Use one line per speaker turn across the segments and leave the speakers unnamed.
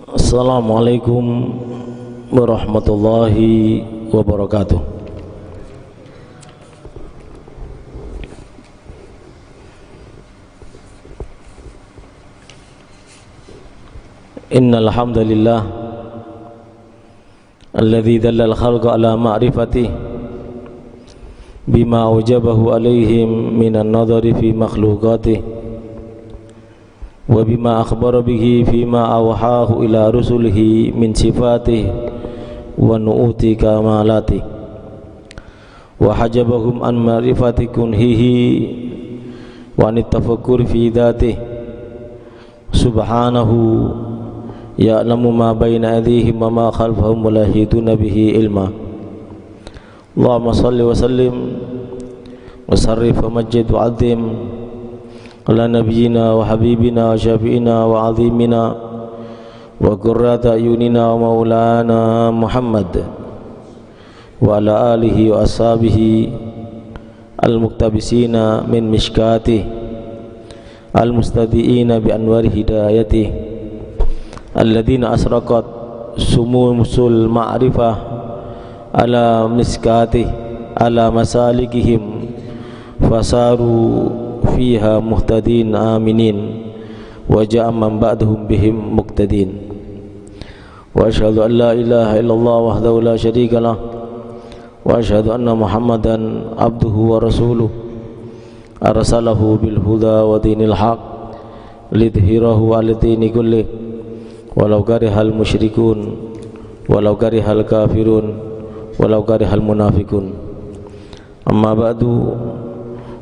Assalamualaikum warahmatullahi wabarakatuh. Innal hamdalillah alladzi dallal khalqa ala ma'rifatihi bima aujabahu alaihim minan nadhari fi makhluqatihi wa bima akhbara bihi fima awhahu ila rusulihi min sifatihi wa nu'uti kamalatihi wa hajabahum an ma'rifati kunhihi wa an tafakkur fi dhatihi subhanahu ya'lamu ma baina aydihim wa ma khalfahum wa la yahituna bihi ilma. Allahumma salli wa sallim wa sarrif wa majjid wa azim ala nabiyyina wa habibina wa syafi'ina wa azimina wa qurrata ayunina wa maulana Muhammad wa ala alihi wa ashabihi al-muktabisina min mishkati al-mustadiina bi anwari hidayati alladhina asraqat sumusul ma'rifah ala miskati ala masalikihim fasaru fiha muhtadin aminin wa ja'a man ba'dahum bihim muqtadin wa asyhadu an la ilaha illallah wahdahu la syarika lah wa asyhadu anna Muhammadan abduhu wa rasuluh arsalahu bil huda wa dinil haq lidhhirahu 'ala dini kulli walau karihal musyrikun walau karihal kafirun walau karihal munafiqun. Amma ba'du,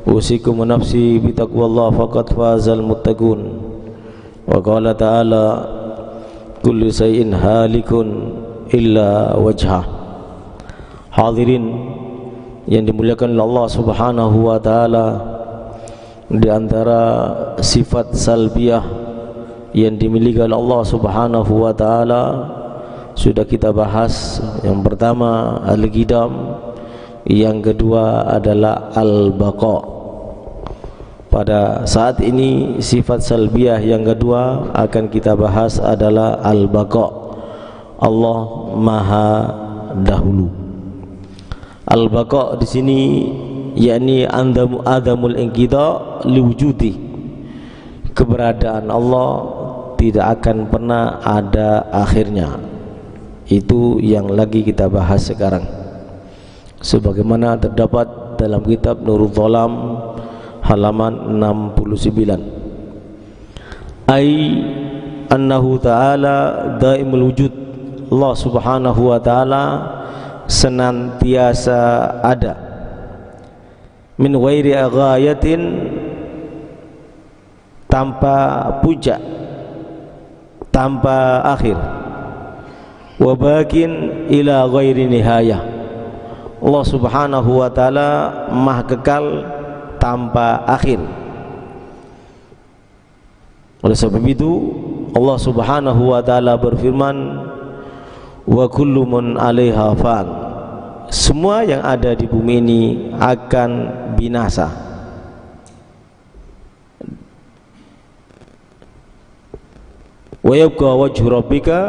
usikum nafsi bitaqwallah faqad fazal muttaqun. Wa qala ta'ala kullu shay'in halikun illa wajhah. Hadirin yang dimuliakan oleh Allah Subhanahu wa taala, di antara sifat salbiyah yang dimiliki oleh Allah Subhanahu wa taala sudah kita bahas. Yang pertama al-qidam, yang kedua adalah al-baqa. Pada saat ini sifat salbiyah yang kedua akan kita bahas adalah al-baqa. Allah Maha dahulu. Al-baqa di sini yakni adamul inqida liwujudi. Keberadaan Allah tidak akan pernah ada akhirnya. Itu yang lagi kita bahas sekarang, sebagaimana terdapat dalam kitab Nurul Dhalam halaman 69. Ai annahu ta'ala daimul wujud. Allah Subhanahu wa ta'ala senantiasa ada, min ghairi ghayatin, tanpa puncak, tanpa akhir, wa bakin ila ghairi nihayah. Allah Subhanahu wa ta'ala maha kekal tanpa akhir. Oleh sebab itu Allah Subhanahu wa ta'ala berfirman, wa kullu man 'alaiha fan. Semua yang ada di bumi ini akan binasa. Wa yabqa wajhu rabbika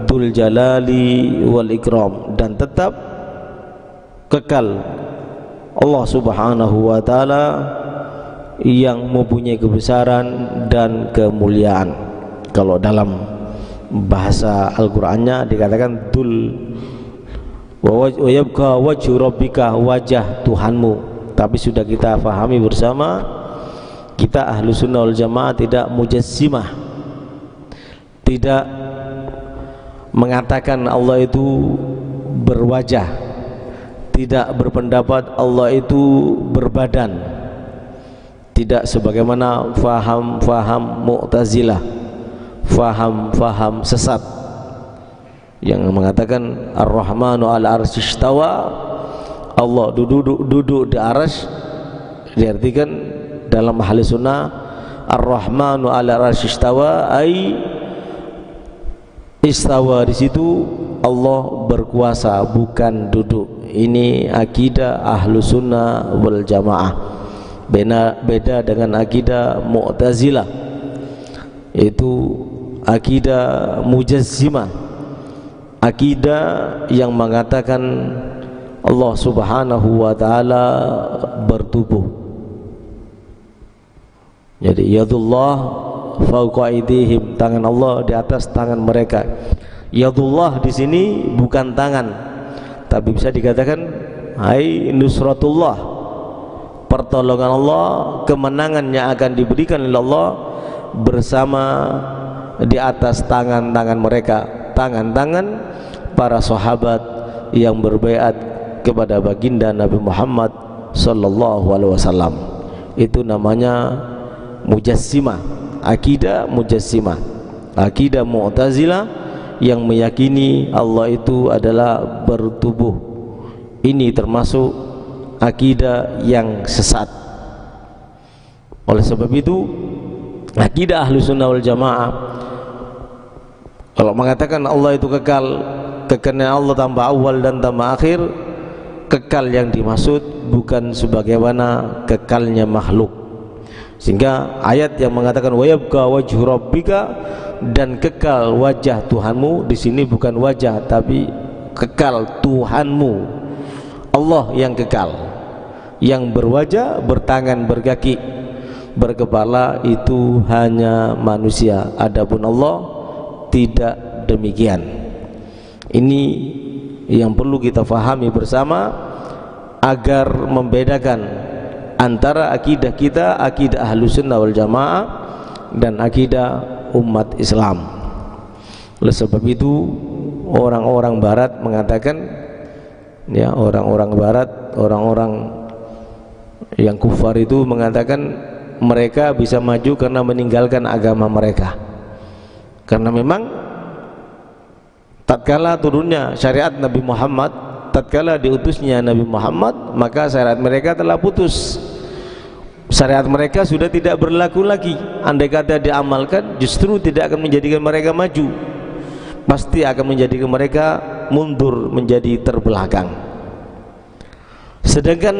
dzul jalali wal ikram, dan tetap kekal Allah Subhanahu wa ta'ala yang mempunyai kebesaran dan kemuliaan. Kalau dalam bahasa Al-Qur'annya dikatakan dzul wa yabqa wajhu rabbika, wajah Tuhanmu. Tapi sudah kita fahami bersama, kita ahlu sunnah wal jamaah tidak mujassimah, tidak mengatakan Allah itu berwajah, tidak berpendapat Allah itu berbadan, tidak sebagaimana faham-faham Mu'tazilah, faham-faham sesat yang mengatakan Ar-Rahmanu 'ala arsy istawa, Allah duduk di arsy. Diartikan dalam ahli sunnah Ar-Rahmanu 'ala arsy istawa, ai istawa di situ Allah berkuasa, bukan duduk. Ini akidah ahlu sunnah wal jamaah. Beda dengan akidah Mu'tazilah, itu akidah mujazzimah, akidah yang mengatakan Allah Subhanahu wa taala bertubuh. Jadi yadullah fawqa aydihim, tangan Allah di atas tangan mereka. Yadullah di sini bukan tangan, tapi bisa dikatakan hai nusratullah, pertolongan Allah, kemenangan yang akan diberikan oleh Allah bersama di atas tangan-tangan mereka, tangan-tangan para sahabat yang berbaiat kepada baginda Nabi Muhammad sallallahu alaihi wasallam. Itu namanya mujassimah, akidah mujassimah, akidah Mu'tazilah yang meyakini Allah itu adalah bertubuh. Ini termasuk akidah yang sesat. Oleh sebab itu akidah Ahlussunnah wal Jamaah kalau mengatakan Allah itu kekal, kekalnya Allah tanpa awal dan tanpa akhir, kekal yang dimaksud bukan sebagaimana kekalnya makhluk. Sehingga ayat yang mengatakan wa yabqa wajhu rabbika, dan kekal wajah Tuhanmu, di sini bukan wajah tapi kekal Tuhanmu. Allah yang kekal, yang berwajah, bertangan, berkaki, berkepala itu hanya manusia. Adapun Allah tidak demikian. Ini yang perlu kita fahami bersama agar membedakan antara akidah kita, akidah Ahlussunnah wal Jamaah, dan akidah umat Islam. Oleh sebab itu orang-orang barat mengatakan, ya, orang-orang barat, orang-orang yang kufar itu mengatakan mereka bisa maju karena meninggalkan agama mereka. Karena memang tatkala turunnya syariat Nabi Muhammad, tatkala diutusnya Nabi Muhammad, maka syariat mereka telah putus. Syariat mereka sudah tidak berlaku lagi. Andai kata diamalkan, justru tidak akan menjadikan mereka maju, pasti akan menjadikan mereka mundur, menjadi terbelakang. Sedangkan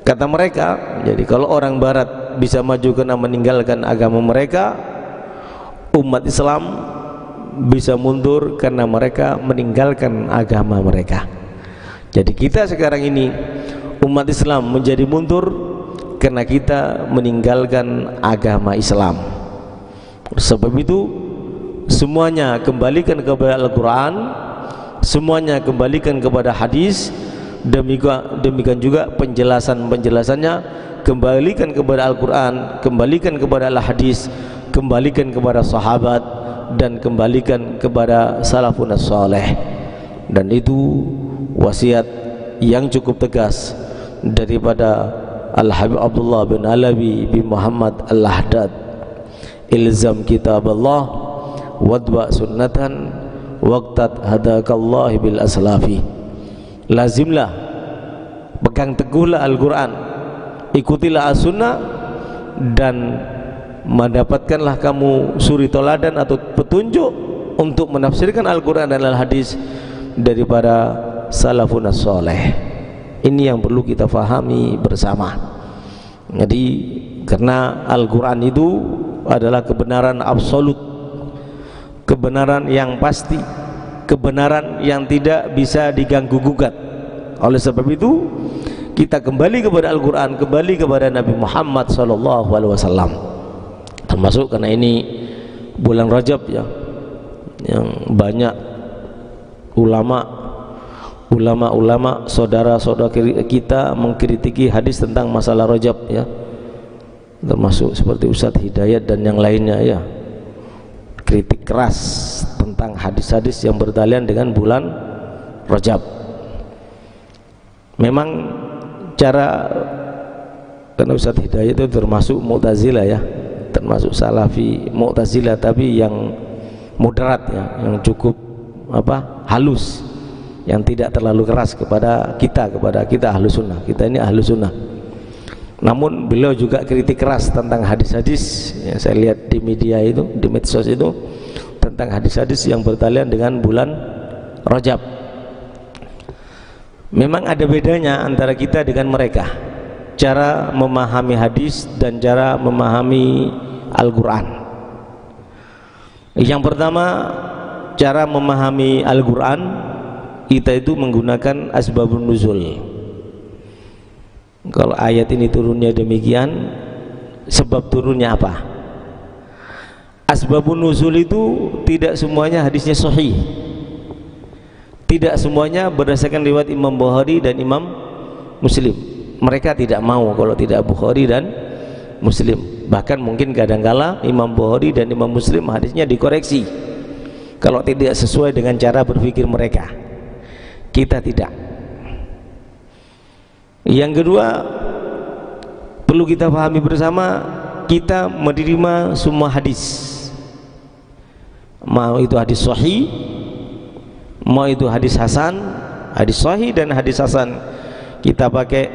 kata mereka, jadi kalau orang barat bisa maju karena meninggalkan agama mereka, umat Islam bisa mundur karena mereka meninggalkan agama mereka. Jadi kita sekarang ini umat Islam menjadi mundur karena kita meninggalkan agama Islam. Sebab itu semuanya kembalikan kepada Al-Quran, semuanya kembalikan kepada hadis. Demikian juga penjelasan-penjelasannya kembalikan kepada Al-Quran, kembalikan kepada Al-Hadis, kembalikan kepada sahabat, dan kembalikan kepada salafun as-salih. Dan itu wasiat yang cukup tegas daripada Al-Habib Abdullah bin Alawi bin Muhammad Al-Lahdad. Ilzam kitab Allah wadwa sunnatan waqtat hadakallah bil aslafi. Lazimlah, pegang teguhlah Al-Quran, ikutilah as-sunnah, dan mendapatkanlah kamu suri toladan atau petunjuk untuk menafsirkan Al-Quran dan Al-Hadis daripada salafun as-salih. Ini yang perlu kita fahami bersama. Jadi karena Al-Quran itu adalah kebenaran absolut, kebenaran yang pasti, kebenaran yang tidak bisa diganggu gugat. Oleh sebab itu kita kembali kepada Al-Quran, kembali kepada Nabi Muhammad SAW. Termasuk karena ini bulan Rajab, ya, yang banyak ulama saudara-saudara kita mengkritiki hadis tentang masalah Rajab, ya, termasuk seperti Ustadz Hidayat dan yang lainnya, ya, kritik keras tentang hadis-hadis yang bertalian dengan bulan Rajab. Memang cara, karena Ustadz Hidayat itu termasuk Mu'tazilah, ya, termasuk Salafi Mu'tazilah, tapi yang moderat, ya, yang cukup halus, yang tidak terlalu keras kepada kita ahlu sunnah. Kita ini ahlu sunnah. Namun beliau juga kritik keras tentang hadis-hadis yang saya lihat di media itu, di medsos itu, tentang hadis-hadis yang bertalian dengan bulan Rajab. Memang ada bedanya antara kita dengan mereka, cara memahami hadis dan cara memahami Al-Quran. Yang pertama, cara memahami Al-Quran kita itu menggunakan asbabun nuzul. Kalau ayat ini turunnya demikian, sebab turunnya apa? Asbabun nuzul itu tidak semuanya hadisnya sahih, tidak semuanya berdasarkan riwayat Imam Bukhari dan Imam Muslim. Mereka tidak mau kalau tidak Bukhari dan Muslim. Bahkan mungkin kadangkala Imam Bukhari dan Imam Muslim hadisnya dikoreksi kalau tidak sesuai dengan cara berpikir mereka. Kita tidak. Yang kedua, perlu kita pahami bersama, kita menerima semua hadis, mau itu hadis sahih, mau itu hadis hasan. Hadis sahih dan hadis hasan kita pakai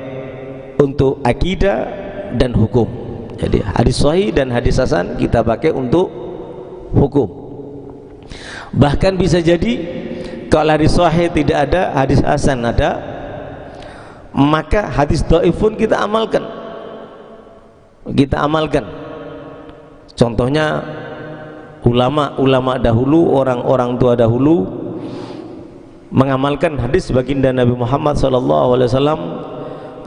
untuk akidah dan hukum. Jadi hadis sahih dan hadis hasan kita pakai untuk hukum. Bahkan bisa jadi kalau hadis sahih tidak ada, hadis hasan ada, maka hadis dhaif pun kita amalkan. Kita amalkan. Contohnya ulama dahulu, orang-orang tua dahulu mengamalkan hadis baginda Nabi Muhammad SAW,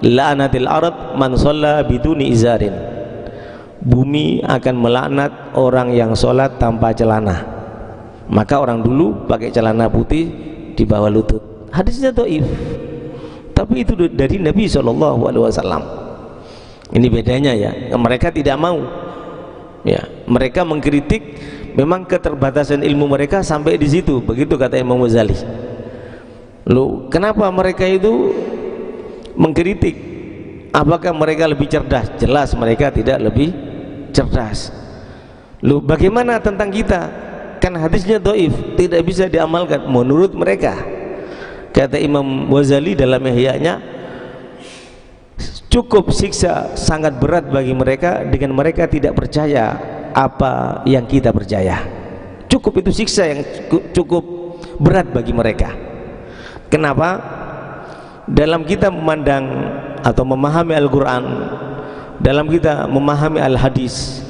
la'anatil ard man shalla biduni izarin. Bumi akan melaknat orang yang sholat tanpa celana. Maka orang dulu pakai celana putih di bawah lutut. Hadisnya dhaif, tapi itu dari Nabi SAW. Ini bedanya ya. Mereka tidak mau ya, mereka mengkritik. Memang keterbatasan ilmu mereka sampai di situ. Begitu kata Imam Ghazali. Loh, kenapa mereka itu mengkritik? Apakah mereka lebih cerdas? Jelas mereka tidak lebih cerdas. Loh, bagaimana tentang kita? Kan hadisnya dhaif, tidak bisa diamalkan menurut mereka. Kata Imam Ghazali dalam Ihya-nya, cukup siksa sangat berat bagi mereka dengan mereka tidak percaya apa yang kita percaya. Cukup itu siksa yang cukup berat bagi mereka. Kenapa? Dalam kita memandang atau memahami Al-Quran, dalam kita memahami Al-Hadis,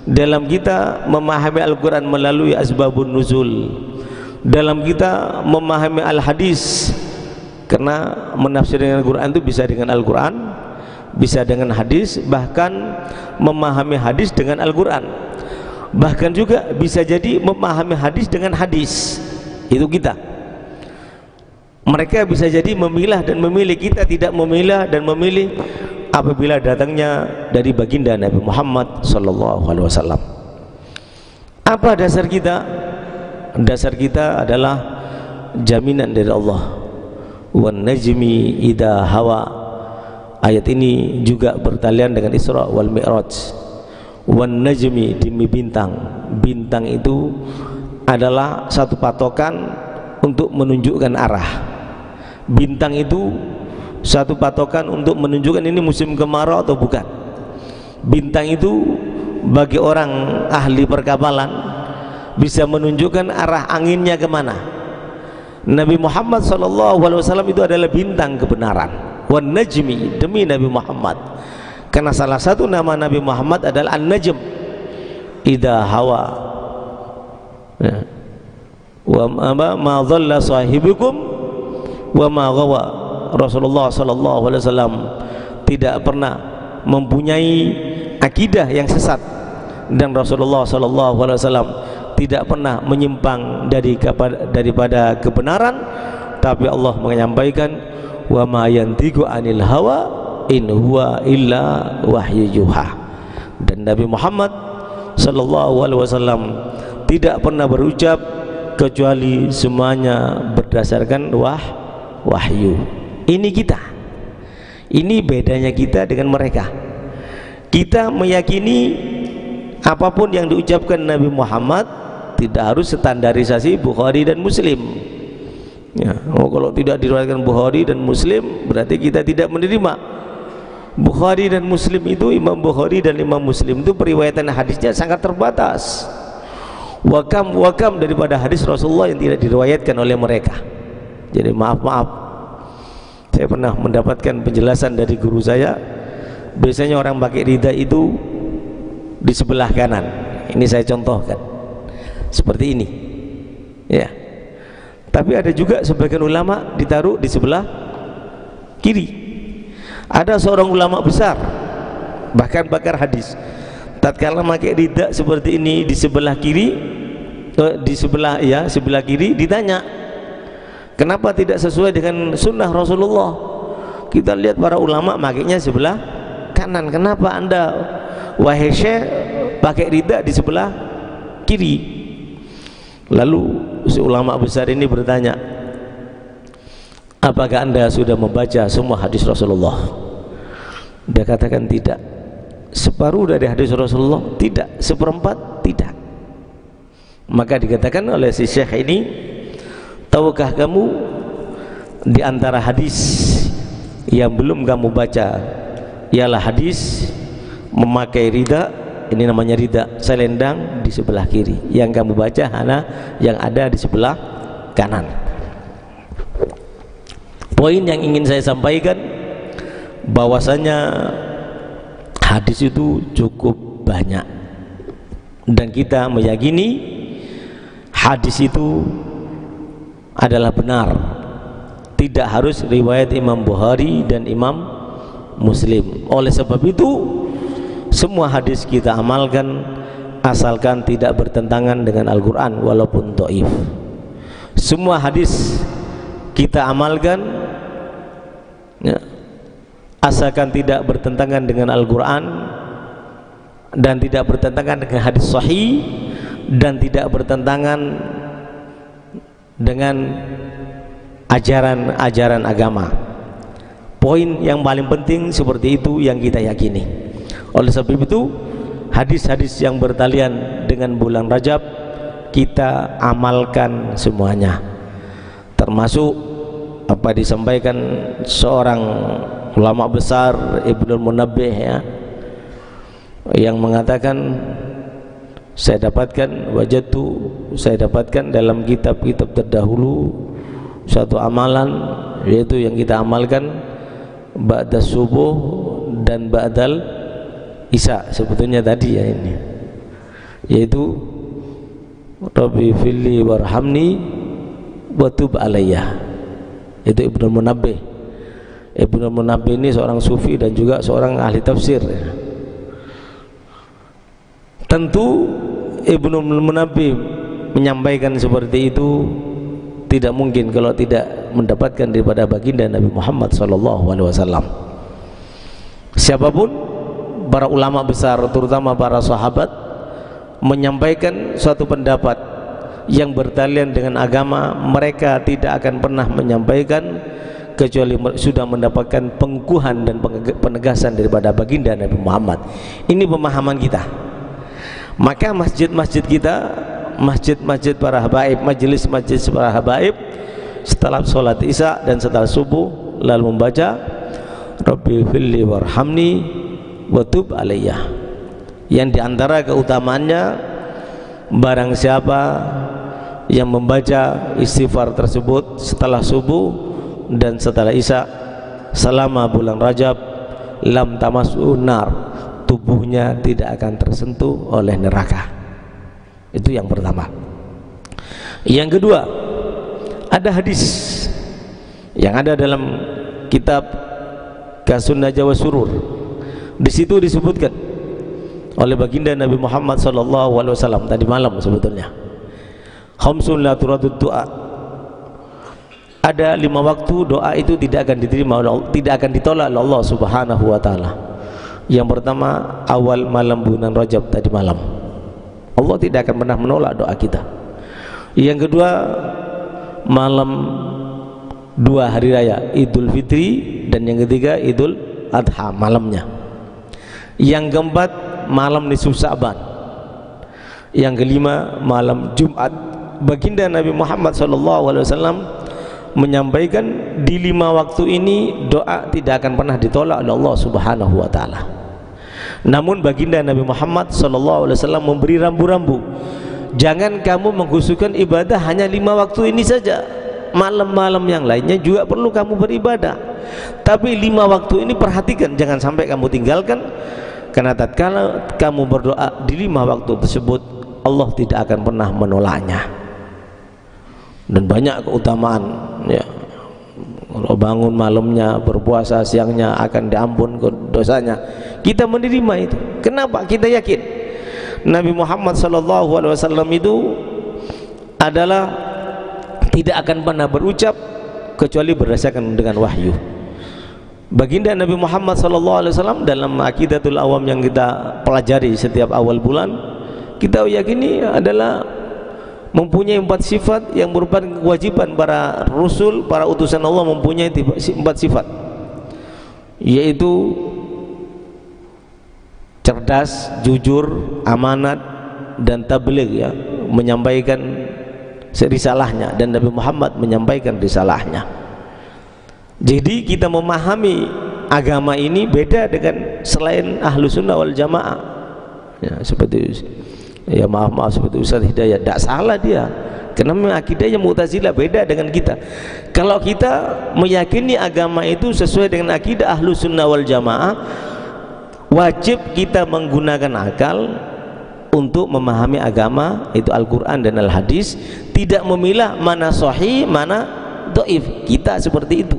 dalam kita memahami Al-Quran melalui asbabun nuzul, dalam kita memahami Al-Hadis, karena menafsirkan Al-Quran itu bisa dengan Al-Quran, bisa dengan hadis, bahkan memahami hadis dengan Al-Quran, bahkan juga bisa jadi memahami hadis dengan hadis. Itu kita. Mereka bisa jadi memilah dan memilih, kita tidak memilah dan memilih apabila datangnya dari baginda Nabi Muhammad SAW. Apa dasar kita? Dasar kita adalah jaminan dari Allah. Wan najmi idza hawa. Ayat ini juga bertalian dengan Isra wal Mi'raj. Wan najmi, demi bintang. Bintang itu adalah satu patokan untuk menunjukkan arah. Bintang itu satu patokan untuk menunjukkan ini musim kemarau atau bukan. Bintang itu bagi orang ahli perkapalan bisa menunjukkan arah anginnya kemana. Nabi Muhammad SAW itu adalah bintang kebenaran. Wan najmi, demi Nabi Muhammad, karena salah satu nama Nabi Muhammad adalah An-Najm idza hawa. Wa ma dhalla sahibukum wa ma ghawa. Rasulullah SAW tidak pernah mempunyai akidah yang sesat, dan Rasulullah SAW tidak pernah menyimpang daripada kebenaran. Tapi Allah menyampaikan, wa ma yantiqu anil hawa in huwa illa wahyu yuha. Dan Nabi Muhammad SAW tidak pernah berucap kecuali semuanya berdasarkan wahyu. Ini kita, ini bedanya kita dengan mereka. Kita meyakini apapun yang diucapkan Nabi Muhammad tidak harus standarisasi Bukhari dan Muslim ya. Kalau tidak diriwayatkan Bukhari dan Muslim berarti kita tidak menerima. Bukhari dan Muslim itu, Imam Bukhari dan Imam Muslim itu periwayatan hadisnya sangat terbatas. Wakam daripada hadis Rasulullah yang tidak diriwayatkan oleh mereka. Jadi maaf, saya pernah mendapatkan penjelasan dari guru saya, biasanya orang pakai ridha itu di sebelah kanan. Ini saya contohkan. seperti ini, ya. Tapi ada juga sebagian ulama ditaruh di sebelah kiri. Ada seorang ulama besar, bahkan pakar hadis, tatkala pakai rida seperti ini di sebelah kiri, sebelah kiri, ditanya, kenapa tidak sesuai dengan sunnah Rasulullah? Kita lihat para ulama makainya sebelah kanan, kenapa anda wahai syekh pakai rida di sebelah kiri? Lalu si ulama besar ini bertanya, apakah anda sudah membaca semua hadis Rasulullah? Dia katakan tidak. Separuh dari hadis Rasulullah tidak, seperempat tidak. Maka dikatakan oleh si syekh ini, tahukah kamu di antara hadis yang belum kamu baca ialah hadis memakai rida, ini namanya rida, selendang di sebelah kiri. Yang kamu baca hanya yang ada di sebelah kanan. Poin yang ingin saya sampaikan, bahwasanya hadis itu cukup banyak, dan kita meyakini hadis itu adalah benar, tidak harus riwayat Imam Bukhari dan Imam Muslim. Oleh sebab itu semua hadis kita amalkan asalkan tidak bertentangan dengan Al-Quran walaupun dhaif. Semua hadis kita amalkan ya, asalkan tidak bertentangan dengan Al-Quran dan tidak bertentangan dengan hadis sahih dan tidak bertentangan dengan ajaran-ajaran agama. Poin yang paling penting seperti itu yang kita yakini. Oleh sebab itu hadis-hadis yang bertalian dengan bulan Rajab kita amalkan semuanya, termasuk apa disampaikan seorang ulama besar Ibnul Munabbih ya, yang mengatakan saya dapatkan dalam kitab-kitab terdahulu satu amalan, yaitu yang kita amalkan ba'da subuh dan ba'dal isya, sebetulnya tadi ya ini, yaitu Rabbi filli warhamni wa tub alayya. Itu Ibnu Munabbih. Ibnu Munabbih ini seorang sufi dan juga seorang ahli tafsir. Tentu Ibnu Munabbih menyampaikan seperti itu tidak mungkin kalau tidak mendapatkan daripada baginda Nabi Muhammad SAW. Siapapun para ulama besar, terutama para sahabat, menyampaikan suatu pendapat yang bertalian dengan agama, mereka tidak akan pernah menyampaikan kecuali sudah mendapatkan pengukuhan dan penegasan daripada baginda Nabi Muhammad. Ini pemahaman kita. Maka masjid-masjid kita, masjid-masjid para habaib, majelis-majelis para habaib, setelah sholat isya dan setelah subuh lalu membaca Rabbi filli warhamni wa tub alayya. Yang diantara keutamaannya, barang siapa yang membaca istighfar tersebut setelah subuh dan setelah isya selama bulan Rajab, lam tamas'un nar, tubuhnya tidak akan tersentuh oleh neraka. Itu yang pertama. Yang kedua, ada hadis yang ada dalam kitab Kasunnah Jawa Surur. Di situ disebutkan oleh baginda Nabi Muhammad SAW tadi malam sebetulnya, khamsun la turadud du'a. Ada 5 waktu doa itu tidak akan diterima oleh Allah, tidak akan ditolak oleh Allah Subhanahu wa taala. Yang pertama, awal malam bulan Rajab tadi malam, Allah tidak akan pernah menolak doa kita. Yang kedua, malam 2 hari raya Idul Fitri, dan yang ketiga Idul Adha malamnya. Yang keempat, malam nisfu Sa'ban. Yang kelima, malam Jumat. Baginda Nabi Muhammad SAW menyampaikan di 5 waktu ini doa tidak akan pernah ditolak oleh Allah Subhanahu wa taala. Namun baginda Nabi Muhammad SAW memberi rambu-rambu, jangan kamu mengkhususkan ibadah hanya 5 waktu ini saja, malam-malam yang lainnya juga perlu kamu beribadah. Tapi 5 waktu ini perhatikan, jangan sampai kamu tinggalkan, karena tatkala kamu berdoa di 5 waktu tersebut, Allah tidak akan pernah menolaknya. Dan banyak keutamaan ya. Kalau bangun malamnya, berpuasa siangnya akan diampun dosanya. Kita menerima itu. Kenapa? Kita yakin Nabi Muhammad SAW itu adalah tidak akan pernah berucap kecuali berdasarkan dengan wahyu. Baginda Nabi Muhammad SAW dalam Aqidatul Awam yang kita pelajari setiap awal bulan, kita yakini adalah mempunyai 4 sifat yang merupakan kewajiban para rasul, para utusan Allah mempunyai 4 sifat, yaitu cerdas, jujur, amanat, dan tabligh, ya, menyampaikan risalahnya, dan Nabi Muhammad menyampaikan risalahnya. Jadi kita memahami agama ini beda dengan selain ahlu sunnah wal jamaah, ya, seperti ya maaf seperti Ustaz Hidayat, tidak salah dia, karena memang akidahnya Mu'tazilah beda dengan kita. Kalau kita meyakini agama itu sesuai dengan akidah ahlu sunnah wal jamaah, wajib kita menggunakan akal untuk memahami agama itu Al-Quran dan Al-Hadis, tidak memilah mana sahih mana dhaif. Kita seperti itu,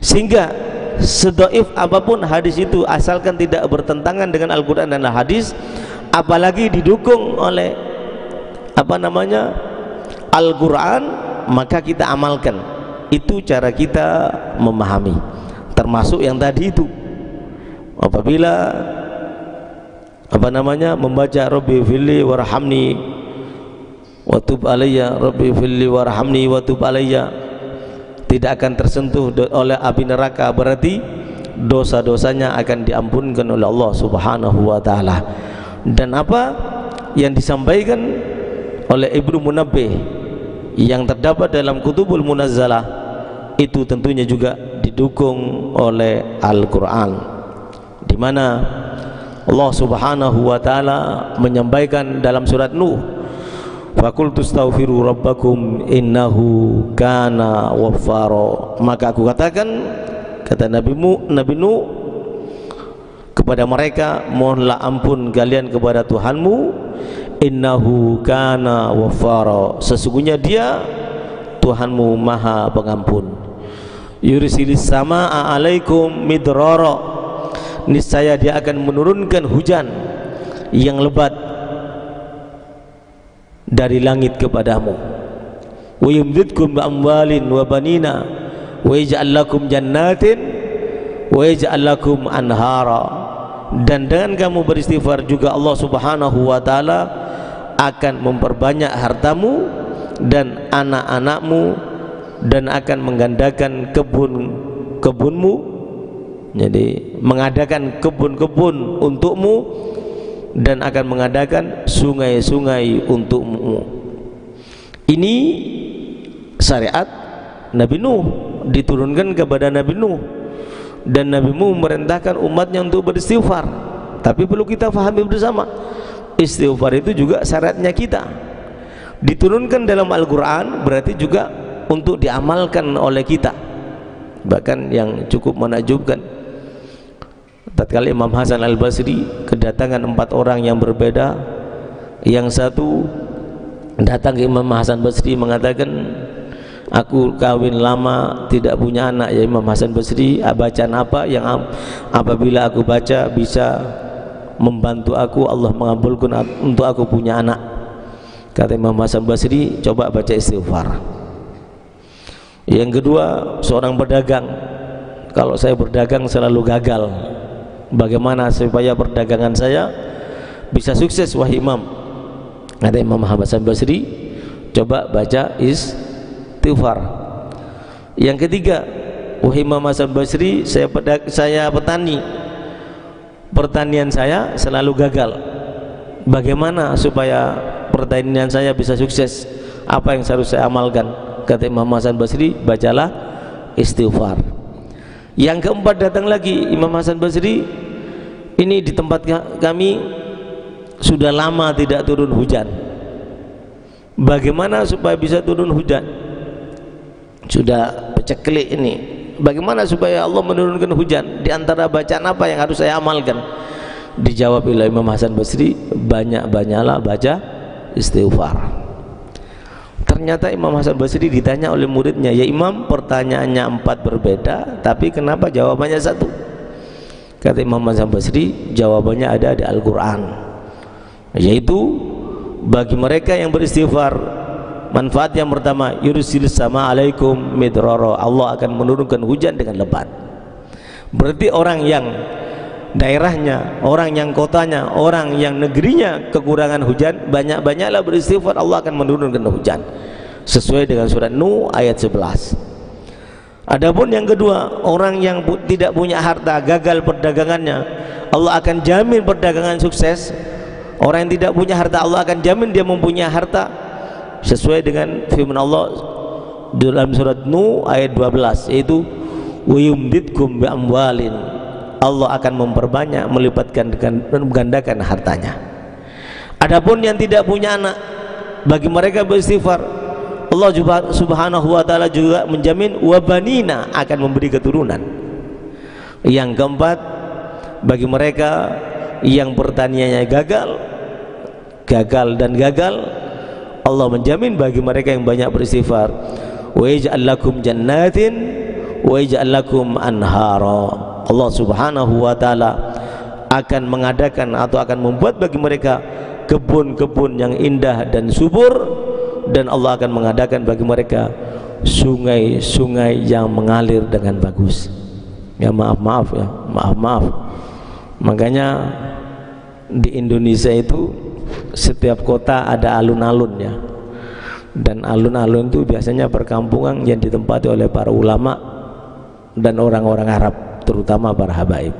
sehingga sedoif apapun hadis itu asalkan tidak bertentangan dengan Al-Quran dan Al-Hadis, apalagi didukung oleh Al-Quran, maka kita amalkan. Itu cara kita memahami, termasuk yang tadi itu. Apabila membaca Rabbi filli warhamni wa tub alayya, Rabbi filli warhamni wa tub alayya, tidak akan tersentuh oleh api neraka, berarti dosa-dosanya akan diampunkan oleh Allah Subhanahu wa taala. Dan apa yang disampaikan oleh Ibnu Munabbih yang terdapat dalam Kutubul Munazzalah itu tentunya juga didukung oleh Al-Quran, di mana Allah Subhanahu wa taala menyampaikan dalam surat Nuh, faqultu astaghfiru rabbakum innahu kana ghaffara, maka aku katakan, kata Nabi Nuh kepada mereka, mohonlah ampun kalian kepada Tuhanmu, innahu kana ghaffara, sesungguhnya dia Tuhanmu maha pengampun. Yursilis samaa alaikum midrara, niscaya dia akan menurunkan hujan yang lebat dari langit kepadamu. Wa yumdidkum bi amwalin wa banina wa yaj'al lakum jannatin wa yaj'al lakum anhara, dan dengan kamu beristighfar juga Allah Subhanahu wa taala akan memperbanyak hartamu dan anak-anakmu, dan akan menggandakan kebun-kebunmu, jadi mengadakan kebun-kebun untukmu, dan akan mengadakan sungai-sungai untukmu. Ini syariat Nabi Nuh, diturunkan kepada Nabi Nuh, dan Nabi Nuh memerintahkan umatnya untuk beristighfar. Tapi perlu kita fahami bersama, istighfar itu juga syaratnya kita. Diturunkan dalam Al-Quran berarti juga untuk diamalkan oleh kita. Bahkan yang cukup menakjubkan, tatkala Imam Hasan Al-Basri kedatangan 4 orang yang berbeda, yang satu datang ke Imam Hasan Basri mengatakan, aku kawin lama tidak punya anak ya Imam Hasan Basri, bacaan apa yang apabila aku baca bisa membantu aku Allah mengabulkan untuk aku punya anak? Kata Imam Hasan Basri, coba baca istighfar. Yang kedua, seorang pedagang, kalau saya berdagang selalu gagal, bagaimana supaya perdagangan saya bisa sukses wahai Imam? Kata Imam Hasan Basri, coba baca istighfar. Yang ketiga, wahai Imam Hasan Basri, saya petani, pertanian saya selalu gagal, bagaimana supaya pertanian saya bisa sukses? Apa yang harus saya amalkan? Kata Imam Hasan Basri, bacalah istighfar. Yang keempat datang lagi Imam Hasan Basri, ini di tempat kami sudah lama tidak turun hujan, bagaimana supaya bisa turun hujan? Sudah peceklik ini, bagaimana supaya Allah menurunkan hujan? Di antara bacaan apa yang harus saya amalkan? Dijawab oleh Imam Hasan Basri, banyak-banyaklah baca istighfar. Ternyata Imam Hasan Basri ditanya oleh muridnya, ya Imam, pertanyaannya 4 berbeda, tapi kenapa jawabannya satu? Kata Imam Hasan Basri, jawabannya ada di Al-Quran, yaitu bagi mereka yang beristighfar, manfaat yang pertama, yursilis sama alaikum midrara, Allah akan menurunkan hujan dengan lebat. Berarti orang yang daerahnya, orang yang kotanya, orang yang negerinya kekurangan hujan, banyak-banyaklah beristighfar, Allah akan menurunkan hujan, sesuai dengan surat Nuh ayat 11. Adapun yang kedua, orang yang tidak punya harta, gagal perdagangannya, Allah akan jamin perdagangan sukses. Orang yang tidak punya harta, Allah akan jamin dia mempunyai harta, sesuai dengan firman Allah dalam surat Nuh ayat 12, yaitu wa yumditkum bi amwalin, Allah akan memperbanyak, melipatkan dengan menggandakan hartanya. Adapun yang tidak punya anak, bagi mereka beristighfar, Allah Subhanahu wa taala juga menjamin wabanina, akan memberi keturunan. Yang keempat, bagi mereka yang pertaniannya gagal, Allah menjamin bagi mereka yang banyak beristighfar, wa yaj'al lakum jannatin wa yaj'al lakum anhara, Allah Subhanahu wa taala akan mengadakan atau akan membuat bagi mereka kebun-kebun yang indah dan subur, dan Allah akan mengadakan bagi mereka sungai-sungai yang mengalir dengan bagus. Ya maaf ya, maaf. Makanya di Indonesia itu setiap kota ada alun-alunnya, dan alun-alun itu biasanya perkampungan yang ditempati oleh para ulama dan orang-orang Arab, terutama para habaib.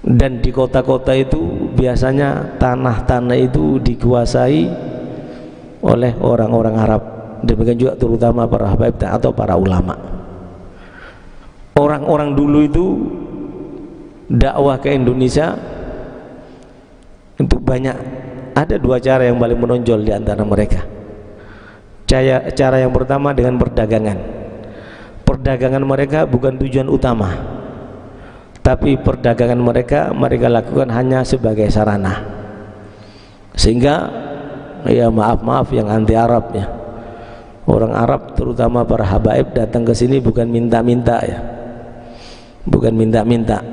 Dan di kota-kota itu biasanya tanah-tanah itu dikuasai oleh orang-orang Arab, demikian juga terutama para habaib atau para ulama. Orang-orang dulu itu dakwah ke Indonesia itu banyak, ada 2 cara yang paling menonjol di antara mereka. Cara yang pertama dengan perdagangan. Perdagangan mereka bukan tujuan utama, tapi perdagangan mereka lakukan hanya sebagai sarana. Sehingga ya maaf yang anti Arab ya, orang Arab terutama para habaib datang ke sini bukan minta-minta ya, bukan minta-minta,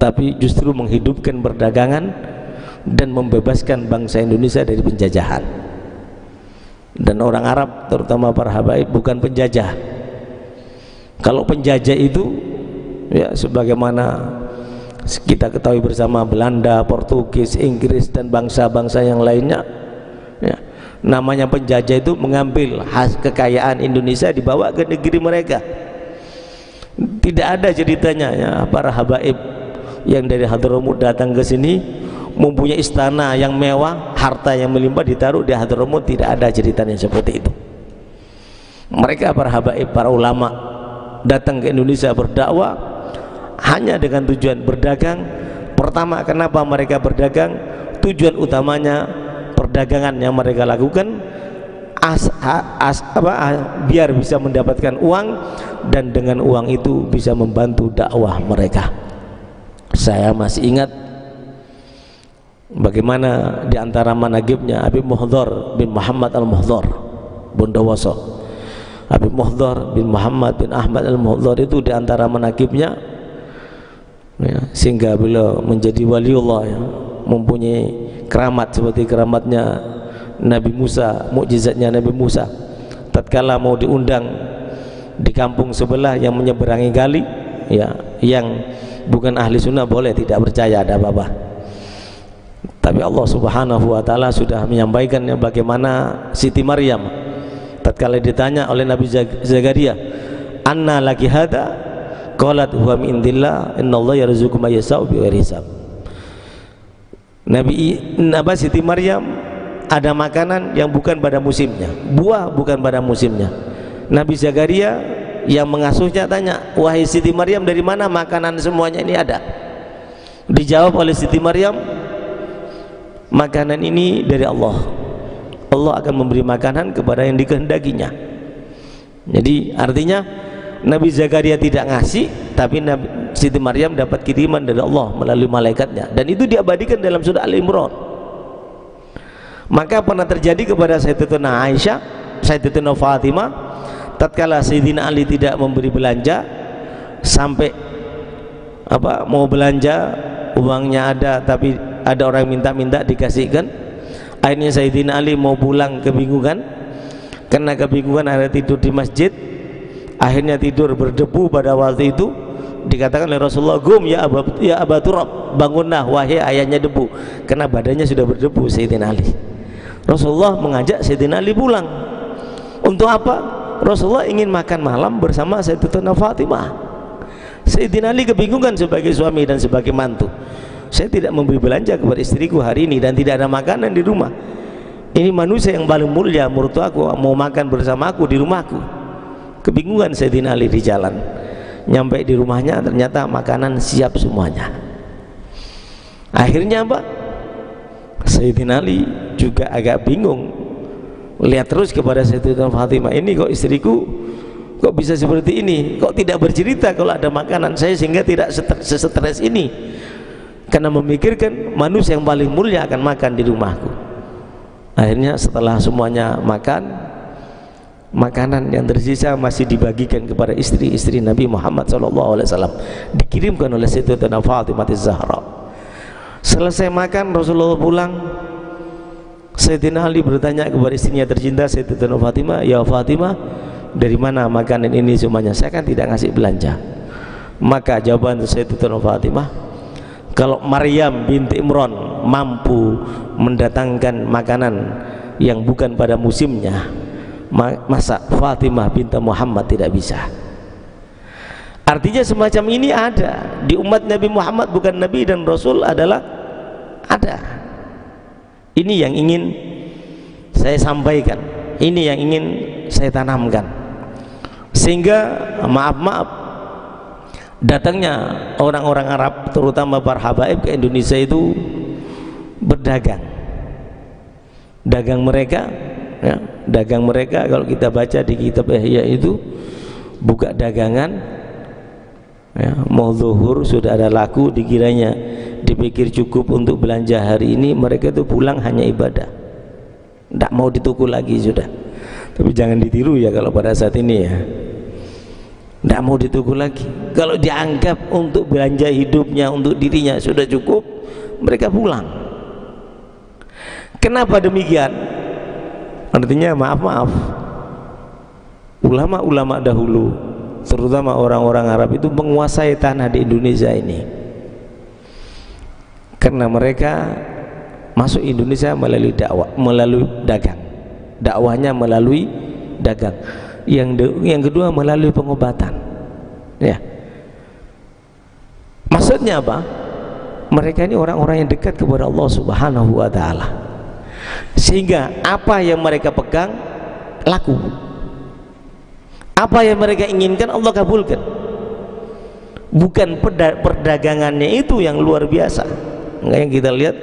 tapi justru menghidupkan perdagangan dan membebaskan bangsa Indonesia dari penjajahan. Dan orang Arab terutama para habaib bukan penjajah. Kalau penjajah itu ya sebagaimana kita ketahui bersama, Belanda, Portugis, Inggris dan bangsa-bangsa yang lainnya ya, namanya penjajah itu mengambil kekayaan Indonesia dibawa ke negeri mereka. Tidak ada ceritanya ya para habaib yang dari Hadramut datang ke sini mempunyai istana yang mewah, harta yang melimpah ditaruh di Hadramut. Tidak ada ceritanya seperti itu. Mereka para habaib, para ulama datang ke Indonesia berdakwah hanya dengan tujuan berdagang. Pertama, kenapa mereka berdagang? Tujuan utamanya perdagangan yang mereka lakukan biar bisa mendapatkan uang, dan dengan uang itu bisa membantu dakwah mereka. Saya masih ingat bagaimana di antara manaqibnya Habib Muhdhar bin Muhammad Al-Muhdhar Bondowoso. Habib Muhdhar bin Muhammad bin Ahmad Al-Muhdhar itu di antara manaqibnya ya, sehingga beliau menjadi waliullah ya, mempunyai keramat seperti keramatnya Nabi Musa, mukjizatnya Nabi Musa. Tatkala mau diundang di kampung sebelah yang menyeberangi kali ya, yang bukan ahli sunnah boleh tidak percaya, ada apa-apa. Tapi Allah Subhanahu wa taala sudah menyampaikannya bagaimana Siti Maryam tatkala ditanya oleh Nabi Zakaria, "Anna laki hada?" Qalat huwa min indillah, innallaha yarzuqu may yasha'u bighairi hisab. Nabi Siti Maryam ada makanan yang bukan pada musimnya, buah bukan pada musimnya. Nabi Zakaria yang mengasuhnya tanya, "Wahai Siti Maryam, dari mana makanan semuanya ini ada?" Dijawab oleh Siti Maryam, "Makanan ini dari Allah. Allah akan memberi makanan kepada yang dikehendakinya." Jadi artinya Nabi Zakaria tidak ngasih, tapi Siti Maryam dapat kiriman dari Allah melalui malaikatnya, dan itu diabadikan dalam surah Al-Imran. Maka pernah terjadi kepada Sayyidatuna Aisyah, Sayyidatuna Fatimah, tatkala Sayyidina Ali tidak memberi belanja, sampai mau belanja uangnya ada tapi ada orang minta-minta dikasihkan. Akhirnya Sayyidina Ali mau pulang kebingungan, karena kebingungan ada tidur di masjid, akhirnya tidur berdebu. Pada waktu itu dikatakan oleh Rasulullah, "Gum ya Aba Turab, bangunlah wahai ayahnya debu," karena badannya sudah berdebu Sayyidina Ali. Rasulullah mengajak Sayyidina Ali pulang. Untuk apa? Rasulullah ingin makan malam bersama Sayyidatuna Fatimah. Sayyidina Ali kebingungan sebagai suami dan sebagai mantu. Saya tidak memberi belanja kepada istriku hari ini dan tidak ada makanan di rumah. Ini manusia yang paling mulia menurut aku mau makan bersama aku di rumahku. Kebingungan Sayyidina Ali di jalan. Nyampe di rumahnya ternyata makanan siap semuanya. Akhirnya apa? Sayyidina Ali juga agak bingung, lihat terus kepada Sayyidatuna Fatimah, ini kok istriku kok bisa seperti ini, kok tidak bercerita kalau ada makanan saya, sehingga tidak stres ini, karena memikirkan manusia yang paling mulia akan makan di rumahku. Akhirnya setelah semuanya makan, makanan yang tersisa masih dibagikan kepada istri-istri Nabi Muhammad SAW, dikirimkan oleh Sayyidatuna Fatimah Az-Zahra. Selesai makan, Rasulullah pulang. Sayyidina Ali bertanya kepada istrinya tercinta Sayyidatuna Fatimah, "Ya Fatimah, dari mana makanan ini semuanya? Saya kan tidak ngasih belanja." Maka jawaban Sayyidatuna Fatimah, kalau Maryam binti Imran mampu mendatangkan makanan yang bukan pada musimnya, masa Fatimah binti Muhammad tidak bisa? Artinya semacam ini ada di umat Nabi Muhammad, bukan Nabi dan Rasul adalah ada. Ini yang ingin saya sampaikan, ini yang ingin saya tanamkan, sehingga maaf datangnya orang-orang Arab terutama para habaib ke Indonesia itu berdagang. Dagang mereka ya, dagang mereka kalau kita baca di kitab Ihya itu buka dagangan ya, mau zuhur sudah ada laku, dikiranya dipikir cukup untuk belanja hari ini, mereka itu pulang hanya ibadah, tidak mau dituku lagi sudah. Tapi jangan ditiru ya kalau pada saat ini ya, tidak mau dituku lagi. Kalau dianggap untuk belanja hidupnya, untuk dirinya sudah cukup, mereka pulang. Kenapa demikian? Artinya maaf ulama-ulama dahulu, terutama orang-orang Arab itu menguasai tanah di Indonesia ini, karena mereka masuk Indonesia melalui dakwah, melalui dagang. Dakwahnya melalui dagang. Yang kedua melalui pengobatan. Ya. Maksudnya apa? Mereka ini orang-orang yang dekat kepada Allah Subhanahu wa taala. Sehingga apa yang mereka pegang laku. Apa yang mereka inginkan Allah kabulkan. Bukan perdagangannya itu yang luar biasa. Enggak, yang kita lihat,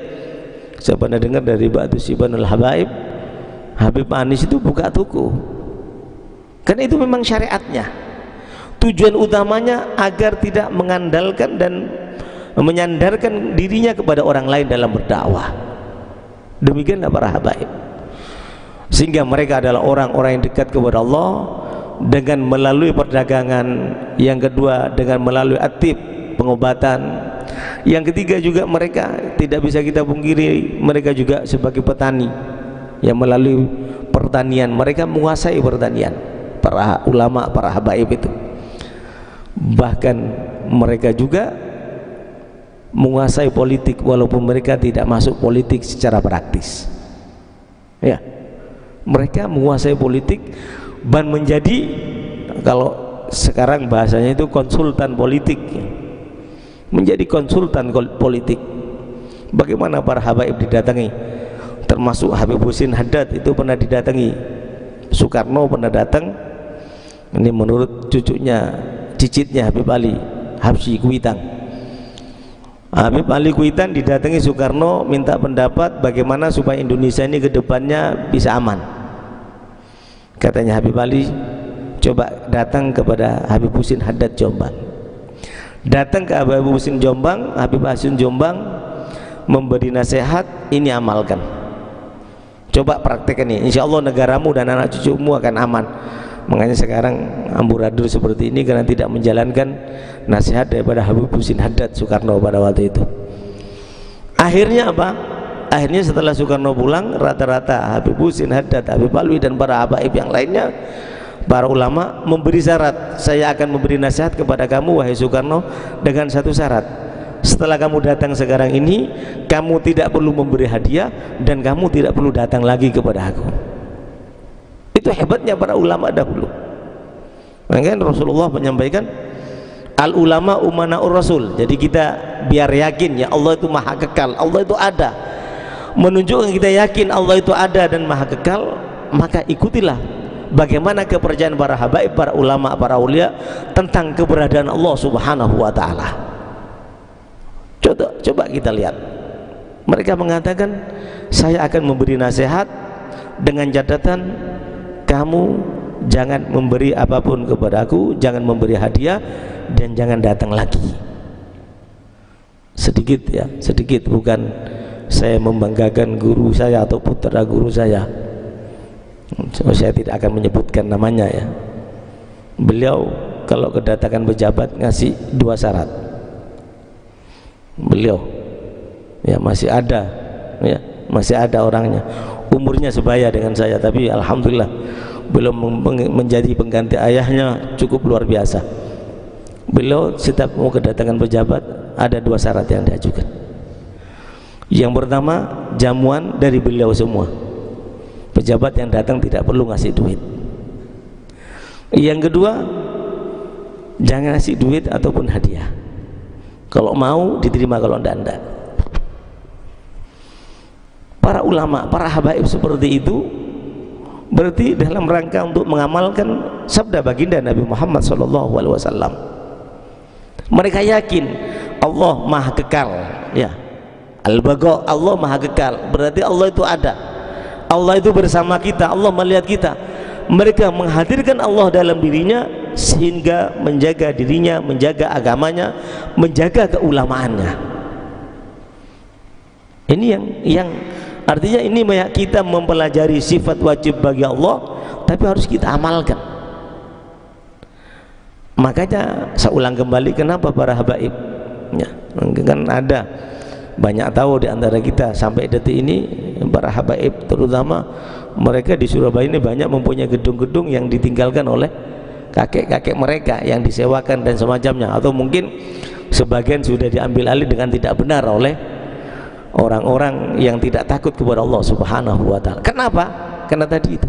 saya pernah dengar dari Ba'du Sibanul Habaib, Habib Anis itu buka toko, karena itu memang syariatnya. Tujuan utamanya agar tidak mengandalkan dan menyandarkan dirinya kepada orang lain dalam berdakwah. Demikianlah para habaib. Sehingga mereka adalah orang-orang yang dekat kepada Allah dengan melalui perdagangan. Yang kedua dengan melalui atib, pengobatan. Yang ketiga juga mereka tidak bisa kita pungkiri, mereka juga sebagai petani yang melalui pertanian, mereka menguasai pertanian. Para ulama, para habaib itu bahkan mereka juga menguasai politik, walaupun mereka tidak masuk politik secara praktis ya, mereka menguasai politik dan menjadi, kalau sekarang bahasanya itu konsultan politik, menjadi konsultan politik. Bagaimana para habaib didatangi, termasuk Habib Husin Haddad itu pernah didatangi, Soekarno pernah datang. Ini menurut cucunya, cicitnya Habib Ali Habsyi Kuitang. Habib Ali Kuitang didatangi Soekarno, minta pendapat bagaimana supaya Indonesia ini ke depannya bisa aman. Katanya Habib Ali, coba datang kepada Habib Husin Haddad Jombang. Datang ke Habib Husin Jombang, Habib Husin Jombang memberi nasihat, ini amalkan. Coba praktekkan ini, insya Allah negaramu dan anak cucumu akan aman. Makanya sekarang amburadul seperti ini karena tidak menjalankan nasihat daripada Habib Husin Haddad Soekarno pada waktu itu. Akhirnya apa? Akhirnya setelah Soekarno pulang, rata-rata Habib Husin Haddad, Habib Alwi dan para habaib yang lainnya, para ulama memberi syarat, saya akan memberi nasihat kepada kamu wahai Soekarno dengan satu syarat. Setelah kamu datang sekarang ini, kamu tidak perlu memberi hadiah dan kamu tidak perlu datang lagi kepada aku. Itu hebatnya para ulama dahulu. Makanya Rasulullah menyampaikan al ulama umanaur rasul. Jadi kita biar yakin ya Allah itu maha kekal, Allah itu ada, menunjukkan kita yakin Allah itu ada dan maha kekal, maka ikutilah bagaimana kepercayaan para habaib, para ulama, para ulia tentang keberadaan Allah subhanahu wa ta'ala. Coba kita lihat, mereka mengatakan saya akan memberi nasihat dengan catatan kamu jangan memberi apapun kepadaku, jangan memberi hadiah dan jangan datang lagi. Sedikit ya, sedikit, bukan saya membanggakan guru saya atau putra guru saya. Saya tidak akan menyebutkan namanya ya. Beliau kalau kedatangan pejabat ngasih 2 syarat. Beliau ya masih ada ya, masih ada orangnya, umurnya sebaya dengan saya, tapi alhamdulillah belum menjadi pengganti ayahnya, cukup luar biasa. Beliau setiap mau kedatangan pejabat ada 2 syarat yang diajukan. Yang pertama, jamuan dari beliau semua, pejabat yang datang tidak perlu ngasih duit. Yang kedua, jangan ngasih duit ataupun hadiah, kalau mau diterima, kalau enggak. Para ulama, para habaib seperti itu berarti dalam rangka untuk mengamalkan sabda baginda Nabi Muhammad SAW. Mereka yakin Allah maha kekal ya, al-baqa, Allah maha kekal, berarti Allah itu ada, Allah itu bersama kita, Allah melihat kita. Mereka menghadirkan Allah dalam dirinya sehingga menjaga dirinya, menjaga agamanya, menjaga keulamaannya. Ini yang artinya ini kita mempelajari sifat wajib bagi Allah, tapi harus kita amalkan. Makanya saya ulang kembali, kenapa para habaib ya, kan ada banyak tahu di antara kita sampai detik ini, para habaib terutama mereka di Surabaya ini banyak mempunyai gedung-gedung yang ditinggalkan oleh kakek-kakek mereka yang disewakan dan semacamnya, atau mungkin sebagian sudah diambil alih dengan tidak benar oleh orang-orang yang tidak takut kepada Allah subhanahu wa ta'ala. Kenapa? Karena tadi itu,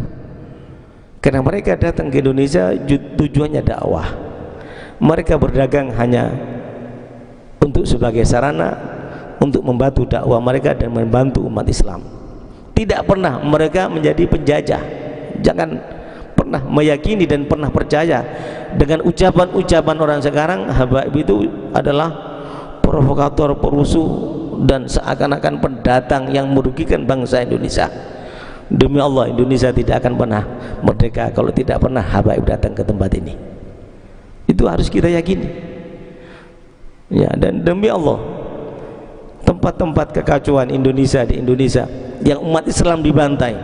karena mereka datang ke Indonesia tujuannya dakwah. Mereka berdagang hanya untuk sebagai sarana untuk membantu dakwah mereka dan membantu umat Islam. Tidak pernah mereka menjadi penjajah. Jangan pernah meyakini dan pernah percaya dengan ucapan-ucapan orang sekarang habaib itu adalah provokator, perusuh dan seakan-akan pendatang yang merugikan bangsa Indonesia. Demi Allah, Indonesia tidak akan pernah merdeka kalau tidak pernah habaib datang ke tempat ini. Itu harus kita yakini ya. Dan demi Allah, tempat-tempat kekacauan Indonesia di Indonesia yang umat Islam dibantai,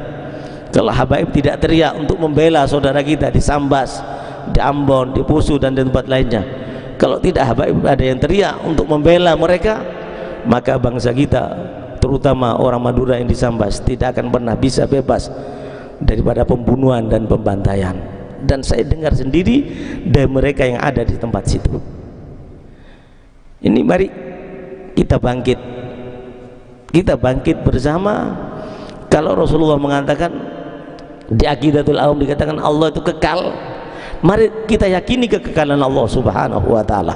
kalau habaib tidak teriak untuk membela saudara kita di Sambas, di Ambon, di Poso dan di tempat lainnya, kalau tidak habaib ada yang teriak untuk membela mereka, maka bangsa kita terutama orang Madura yang di Sambas tidak akan pernah bisa bebas daripada pembunuhan dan pembantaian. Dan saya dengar sendiri dari mereka yang ada di tempat situ. Ini mari kita bangkit bersama. Kalau Rasulullah mengatakan di Aqidatul Awam dikatakan Allah itu kekal, mari kita yakini kekekalan Allah subhanahu wa ta'ala.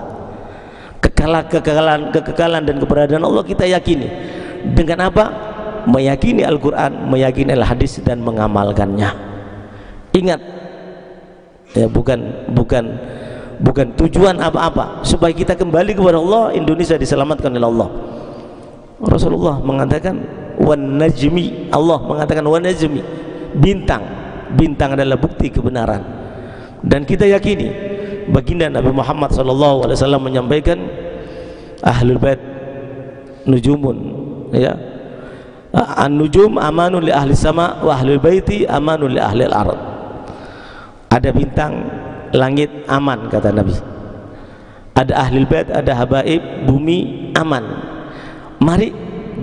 Kekekalan dan keberadaan Allah kita yakini. Dengan apa? Meyakini Al-Quran, meyakini Al-Hadis dan mengamalkannya. Ingat ya, bukan tujuan apa-apa, supaya kita kembali kepada Allah, Indonesia diselamatkan oleh Allah. Rasulullah mengatakan wan najmi, Allah mengatakan wan najmi, bintang adalah bukti kebenaran. Dan kita yakini baginda Nabi Muhammad SAW menyampaikan ahlul bait nujumun ya, An-nujum amanun li ahli sama wa ahlul baiti amanun li ahli al-ard. Ada bintang langit aman kata Nabi, ada ahli bait, ada habaib, bumi aman. Mari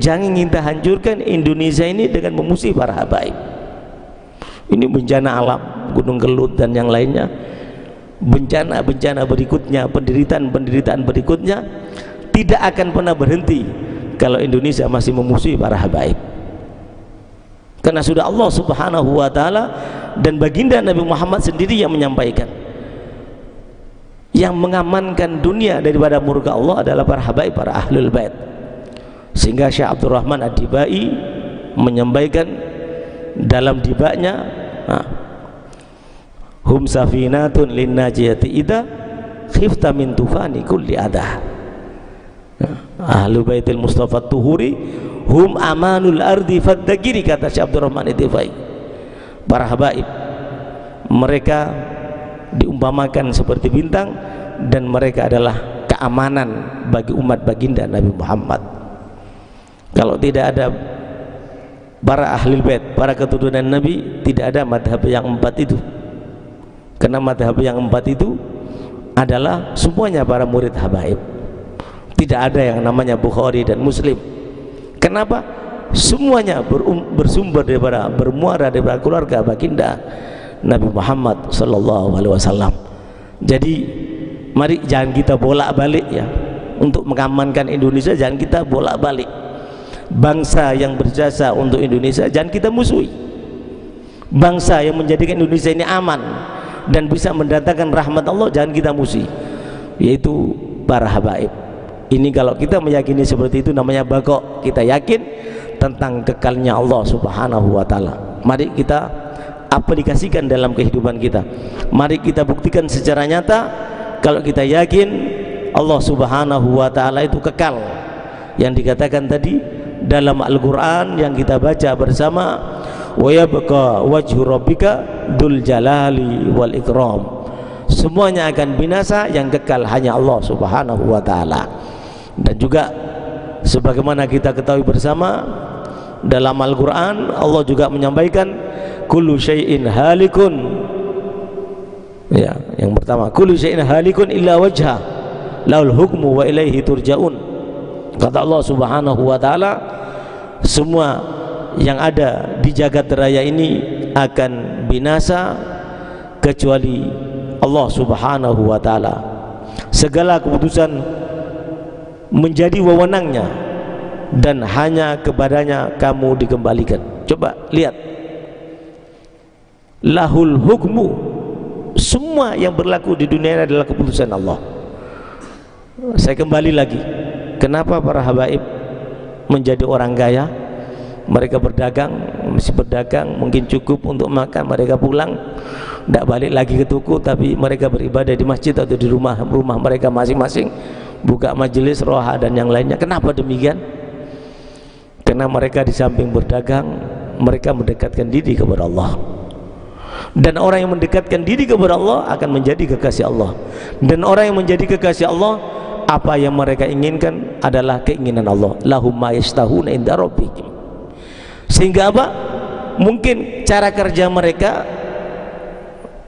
jangan kita hancurkan Indonesia ini dengan memusuhi para habaib. Ini bencana alam, Gunung Kelut dan yang lainnya, bencana-bencana berikutnya, penderitaan-penderitaan berikutnya tidak akan pernah berhenti kalau Indonesia masih memusuhi para habaib. Karena sudah Allah Subhanahu wa taala dan baginda Nabi Muhammad sendiri yang menyampaikan, yang mengamankan dunia daripada murka Allah adalah para habaib, para ahlul bait. Sehingga Syekh Abdurrahman Ad-Dibai menyampaikan dalam dibaknya, hum safinatun lin najiyati idza khifta min tufani kulli adah. Ahlul baitil Mustafa Tuhuri hum amanul ardi faddakiri, kata Syekh Abdurrahman Ad-Dibai. Para habaib mereka diumpamakan seperti bintang dan mereka adalah keamanan bagi umat baginda Nabi Muhammad. Kalau tidak ada para ahli bait, para keturunan Nabi, tidak ada madhab yang empat itu. Karena madhab yang empat itu adalah semuanya para murid habaib. Tidak ada yang namanya Bukhari dan Muslim. Kenapa? Semuanya bersumber daripada, bermuara daripada keluarga baginda Nabi Muhammad sallallahu alaihi wasallam. Jadi mari jangan kita bolak-balik ya, untuk mengamankan Indonesia jangan kita bolak-balik. Bangsa yang berjasa untuk Indonesia jangan kita musuhi. Bangsa yang menjadikan Indonesia ini aman dan bisa mendatangkan rahmat Allah jangan kita musuhi, yaitu para habaib. Ini kalau kita meyakini seperti itu namanya baqo, kita yakin tentang kekalnya Allah Subhanahu wa taala. Mari kita aplikasikan dalam kehidupan kita. Mari kita buktikan secara nyata kalau kita yakin Allah Subhanahu wa taala itu kekal. Yang dikatakan tadi dalam Al-Qur'an yang kita baca bersama, wa yabqa wajhu rabbika dzul jalali wal ikram. Semuanya akan binasa, yang kekal hanya Allah Subhanahu wa taala. Dan juga sebagaimana kita ketahui bersama dalam Al-Qur'an Allah juga menyampaikan kullu syai'in halikun. Ya, yang pertama kullu syai'in halikun illa wajha laul hukmu wa ilaihi turja'un. Kata Allah Subhanahu wa taala, semua yang ada di jagat raya ini akan binasa kecuali Allah Subhanahu wa taala. Segala keputusan menjadi wewenangnya dan hanya kepadanya kamu dikembalikan. Coba lihat, lahul hukmu, semua yang berlaku di dunia ini adalah keputusan Allah. Saya kembali lagi, kenapa para habaib menjadi orang kaya? Mereka berdagang, masih berdagang, mungkin cukup untuk makan, mereka pulang tidak balik lagi ke toko, tapi mereka beribadah di masjid atau di rumah mereka masing-masing, buka majelis roha dan yang lainnya. Kenapa demikian? Karena mereka di samping berdagang, mereka mendekatkan diri kepada Allah. Dan orang yang mendekatkan diri kepada Allah akan menjadi kekasih Allah. Dan orang yang menjadi kekasih Allah, apa yang mereka inginkan adalah keinginan Allah. Lahum ma yashtahuna inda rabbihim. Sehingga apa? Mungkin cara kerja mereka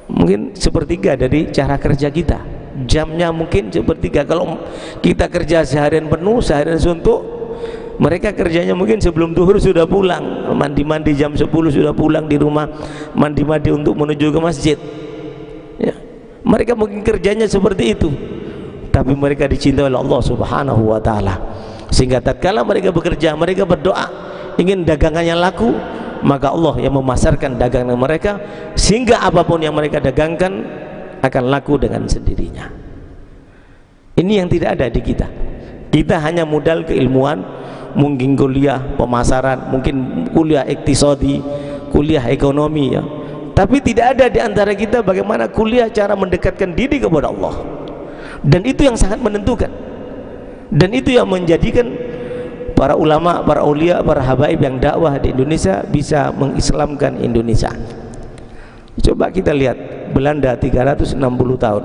mungkin sepertiga dari cara kerja kita. Jamnya mungkin sepertiga. Kalau kita kerja seharian penuh, seharian suntuk, mereka kerjanya mungkin sebelum zuhur sudah pulang, mandi-mandi jam 10 sudah pulang di rumah, mandi-mandi untuk menuju ke masjid ya. Mereka mungkin kerjanya seperti itu, tapi mereka dicintai oleh Allah Subhanahu wa taala. Sehingga tatkala mereka bekerja, mereka berdoa ingin dagangannya laku, maka Allah yang memasarkan dagangan mereka, sehingga apapun yang mereka dagangkan akan laku dengan sendirinya. Ini yang tidak ada di kita. Kita hanya modal keilmuan, mungkin kuliah pemasaran, mungkin kuliah iktisadi, kuliah ekonomi ya. Tapi tidak ada di antara kita bagaimana kuliah cara mendekatkan diri kepada Allah. Dan itu yang sangat menentukan. Dan itu yang menjadikan para ulama, para aulia, para habaib yang dakwah di Indonesia bisa mengislamkan Indonesia. Coba kita lihat Belanda 360 tahun.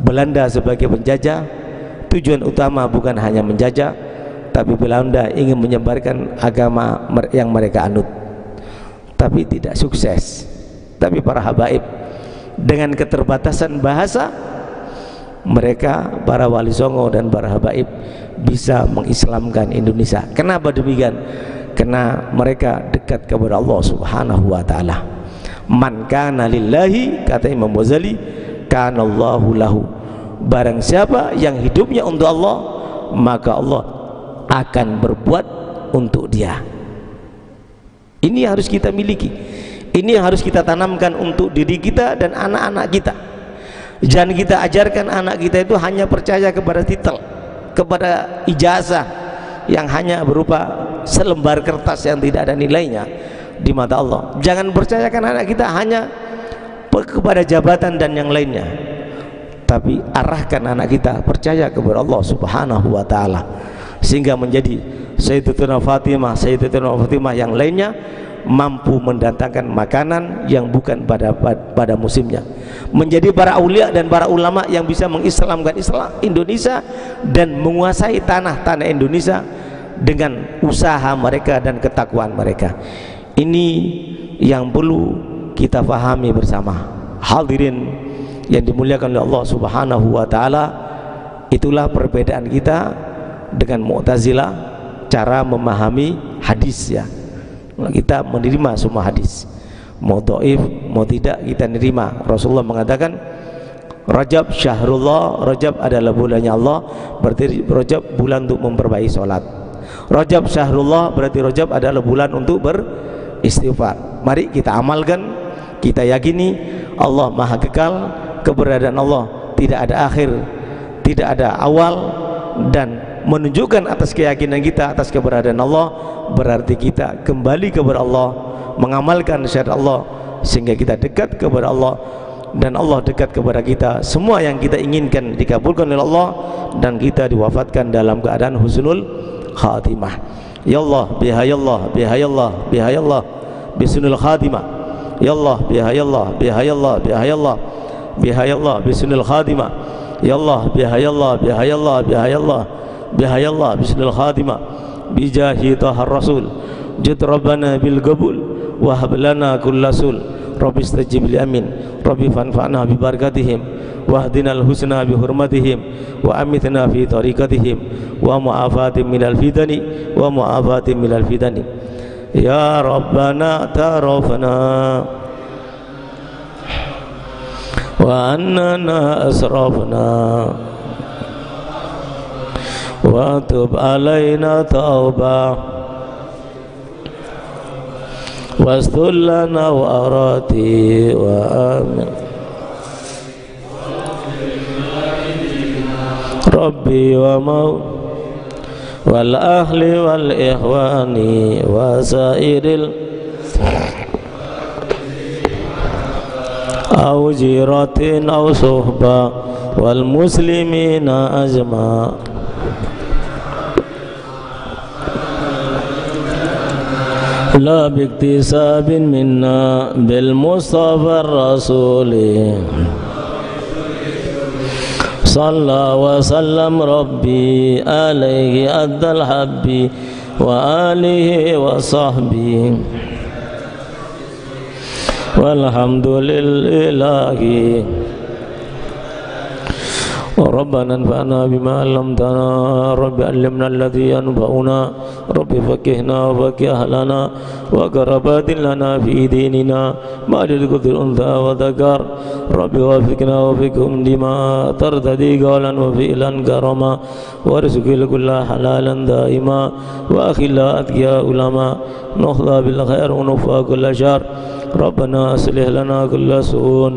Belanda sebagai penjajah, tujuan utama bukan hanya menjajah, tapi Belanda ingin menyebarkan agama yang mereka anut, tapi tidak sukses. Tapi para habaib dengan keterbatasan bahasa mereka, para wali songo dan para habaib, bisa mengislamkan Indonesia. Kenapa demikian? Karena mereka dekat kepada Allah Subhanahu wa ta'ala. Man kana lillahi, kata Imam Ghazali, kana Allahu lahu. Barang siapa yang hidupnya untuk Allah, maka Allah akan berbuat untuk dia. Ini harus kita miliki, ini yang harus kita tanamkan untuk diri kita dan anak-anak kita. Jangan kita ajarkan anak kita itu hanya percaya kepada titel, kepada ijazah yang hanya berupa selembar kertas yang tidak ada nilainya di mata Allah. Jangan percayakan anak kita hanya kepada jabatan dan yang lainnya, tapi arahkan anak kita percaya kepada Allah Subhanahu wa ta'ala, sehingga menjadi Sayyidatuna Fatimah yang lainnya mampu mendatangkan makanan yang bukan pada musimnya, menjadi para aulia dan para ulama yang bisa mengislamkan Islam Indonesia dan menguasai tanah-tanah Indonesia dengan usaha mereka dan ketakwaan mereka. Ini yang perlu kita fahami bersama. Hadirin yang dimuliakan oleh Allah Subhanahu wa ta'ala, itulah perbedaan kita dengan Mu'tazilah cara memahami hadis ya. Kita menerima semua hadis, mau dhaif mau tidak kita nerima. Rasulullah mengatakan Rajab syahrullah, Rajab adalah bulannya Allah, berarti Rajab bulan untuk memperbaiki sholat. Rajab syahrullah berarti Rajab adalah bulan untuk beristighfar. Mari kita amalkan, kita yakini Allah maha kekal, keberadaan Allah tidak ada akhir, tidak ada awal, dan menunjukkan atas keyakinan kita atas keberadaan Allah berarti kita kembali kepada Allah, mengamalkan syariat Allah sehingga kita dekat kepada Allah dan Allah dekat kepada kita. Semua yang kita inginkan dikabulkan oleh Allah dan kita diwafatkan dalam keadaan husnul khatimah. Ya Allah bihayallah bihayallah bihayallah bisunul khatimah. Ya Allah bihayallah bihayallah bihayallah bihayallah bisunul khatimah. Ya Allah bihayallah bihayallah bihayallah bihayallah bisunul khatimah bijahi tahar rasul jid rabbana bil qabul wa hab lana kullasul rabbi istajib li amin rabbi fanfa'na bi barakatihim wahdinal husna bi hurmatihim wa amitna fi tariqatihim wa mu'afatim minal fitani wa mu'afatim minal fitani ya rabbana tarafna wa annana asrafna wa tub alaina tauba wastur lana wa arati wa amin rabbi wa mau wal ahli wal ikhwani wa sairil aw jiratin aw suhba wal muslimina ajma. La biktisabin minna bil mustafa rasuli salla wa sallam rabbi alaihi addal habbi wa alihi wa sahbihi walhamdulillahi ربنا انفعنا بما علمتنا رب علمنا الذي ينفعنا رب فقهنا وفقه أهلنا وقربات لنا في ديننا ما للقدر الأنثى وذكر رب وفقنا وفقهم لما ترتدي قولا وفعلا كرما وارزق كل حلالا دائما وأخلا أتقياء علماء نخضى بالخير ونفى كل شر ربنا أصلح لنا كل سوء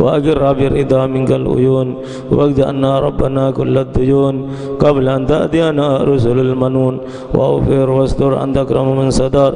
وأقر برضا منك العيون واقض عنا ربنا كل الديون قبل أن تأتينا رسل المنون واغفر واستر أن تكرم من صدر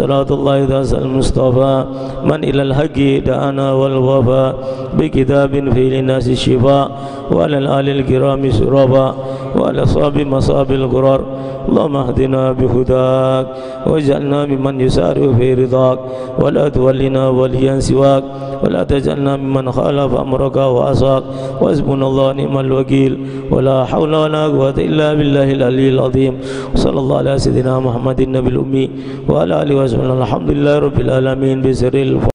صلاة الله ذا المصطفى من إلى الحق دعانا والوفاء بكتاب فيه للناس الشفاء وعلى الآل الكرام سرابا وعلى أصحاب مصاب الغرار اللهم اهدنا بهداك واجعلنا ممن يسارع في رضاك ولا تولنا وليا سواك ولا تجعلنا ممن خالف أمرك وعصاك وحسبنا الله نعم الوكيل ولا حول ولا قوة إلا بالله العلي العظيم صلى الله على سيدنا محمد النبي الأمي وعلى آله وصحبه الحمد لله رب العالمين بسر